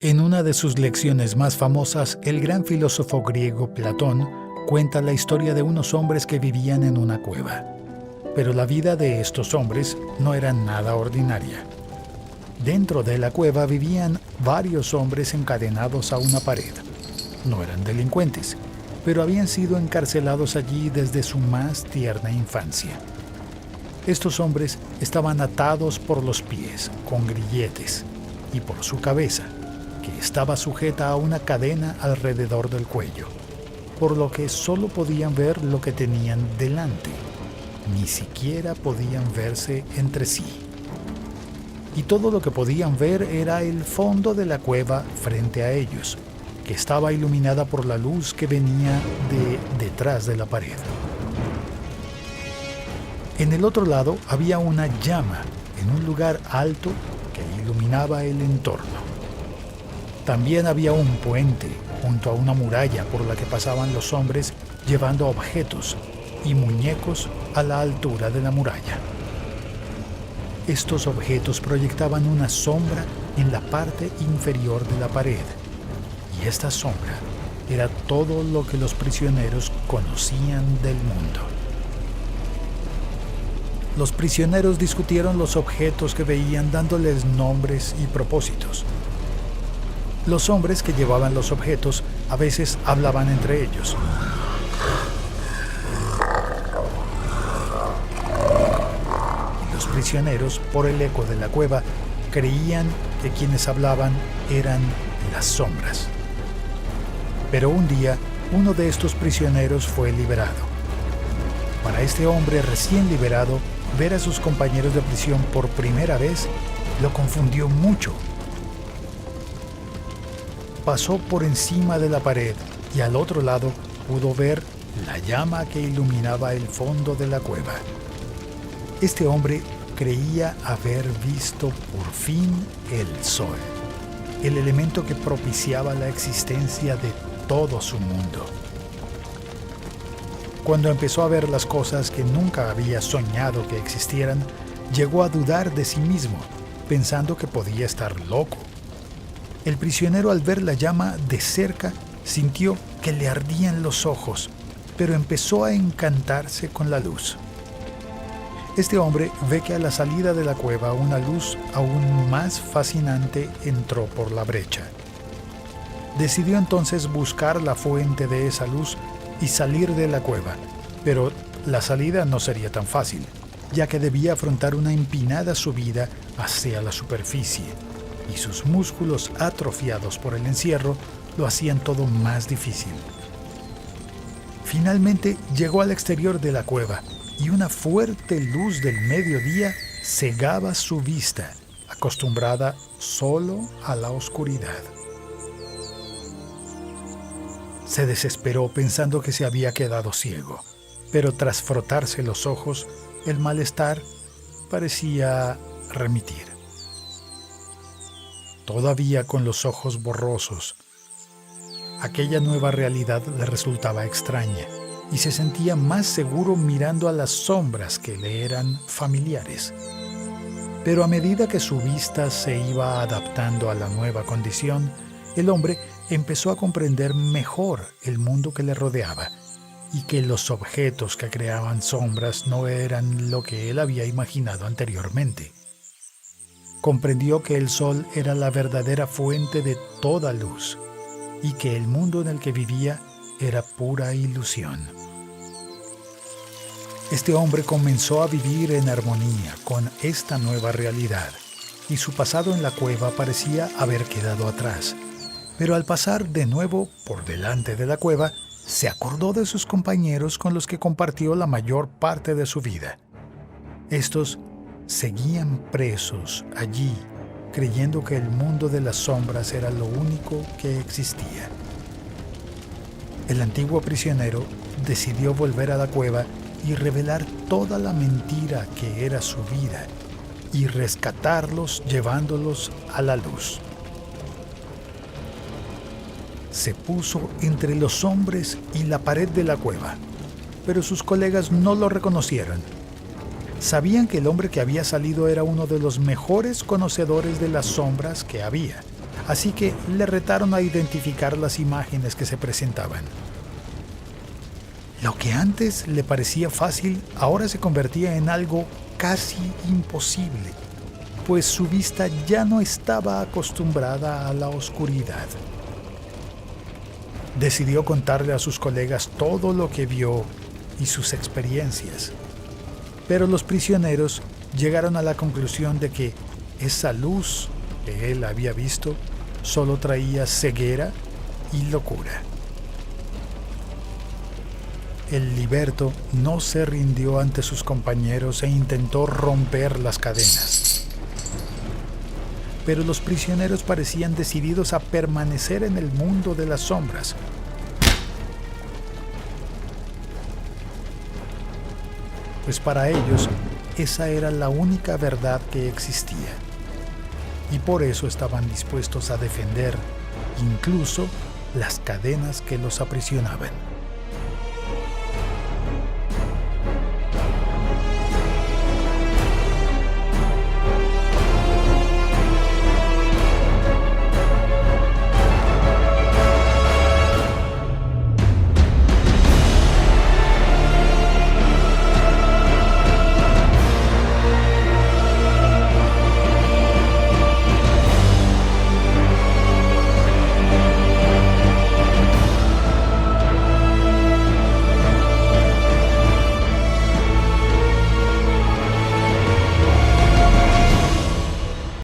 En una de sus lecciones más famosas, el gran filósofo griego Platón cuenta la historia de unos hombres que vivían en una cueva. Pero la vida de estos hombres no era nada ordinaria. Dentro de la cueva vivían varios hombres encadenados a una pared. No eran delincuentes, pero habían sido encarcelados allí desde su más tierna infancia. Estos hombres estaban atados por los pies, con grilletes, y por su cabeza, que estaba sujeta a una cadena alrededor del cuello, por lo que solo podían ver lo que tenían delante. Ni siquiera podían verse entre sí. Y todo lo que podían ver era el fondo de la cueva frente a ellos, que estaba iluminada por la luz que venía de detrás de la pared. En el otro lado había una llama en un lugar alto que iluminaba el entorno. También había un puente junto a una muralla por la que pasaban los hombres llevando objetos y muñecos a la altura de la muralla. Estos objetos proyectaban una sombra en la parte inferior de la pared, y esta sombra era todo lo que los prisioneros conocían del mundo. Los prisioneros discutieron los objetos que veían, dándoles nombres y propósitos. Los hombres que llevaban los objetos a veces hablaban entre ellos. Los prisioneros, por el eco de la cueva, creían que quienes hablaban eran las sombras. Pero un día, uno de estos prisioneros fue liberado. Para este hombre recién liberado, ver a sus compañeros de prisión por primera vez lo confundió mucho. Pasó por encima de la pared y al otro lado pudo ver la llama que iluminaba el fondo de la cueva. Este hombre creía haber visto por fin el sol, el elemento que propiciaba la existencia de todo su mundo. Cuando empezó a ver las cosas que nunca había soñado que existieran, llegó a dudar de sí mismo, pensando que podía estar loco. El prisionero, al ver la llama de cerca, sintió que le ardían los ojos, pero empezó a encantarse con la luz. Este hombre ve que a la salida de la cueva una luz aún más fascinante entró por la brecha. Decidió entonces buscar la fuente de esa luz y salir de la cueva, pero la salida no sería tan fácil, ya que debía afrontar una empinada subida hacia la superficie, y sus músculos atrofiados por el encierro lo hacían todo más difícil. Finalmente llegó al exterior de la cueva y una fuerte luz del mediodía cegaba su vista, acostumbrada solo a la oscuridad. Se desesperó pensando que se había quedado ciego, pero tras frotarse los ojos, el malestar parecía remitir. Todavía con los ojos borrosos, aquella nueva realidad le resultaba extraña y se sentía más seguro mirando a las sombras que le eran familiares. Pero a medida que su vista se iba adaptando a la nueva condición, el hombre empezó a comprender mejor el mundo que le rodeaba y que los objetos que creaban sombras no eran lo que él había imaginado anteriormente. Comprendió que el sol era la verdadera fuente de toda luz y que el mundo en el que vivía era pura ilusión. Este hombre comenzó a vivir en armonía con esta nueva realidad y su pasado en la cueva parecía haber quedado atrás. Pero al pasar de nuevo por delante de la cueva, se acordó de sus compañeros con los que compartió la mayor parte de su vida. Estos seguían presos allí, creyendo que el mundo de las sombras era lo único que existía. El antiguo prisionero decidió volver a la cueva y revelar toda la mentira que era su vida y rescatarlos llevándolos a la luz. Se puso entre los hombres y la pared de la cueva, pero sus colegas no lo reconocieron. Sabían que el hombre que había salido era uno de los mejores conocedores de las sombras que había, así que le retaron a identificar las imágenes que se presentaban. Lo que antes le parecía fácil ahora se convertía en algo casi imposible, pues su vista ya no estaba acostumbrada a la oscuridad. Decidió contarle a sus colegas todo lo que vio y sus experiencias, pero los prisioneros llegaron a la conclusión de que esa luz que él había visto solo traía ceguera y locura. El liberto no se rindió ante sus compañeros e intentó romper las cadenas. Pero los prisioneros parecían decididos a permanecer en el mundo de las sombras. Pues para ellos esa era la única verdad que existía. Y por eso estaban dispuestos a defender incluso las cadenas que los aprisionaban.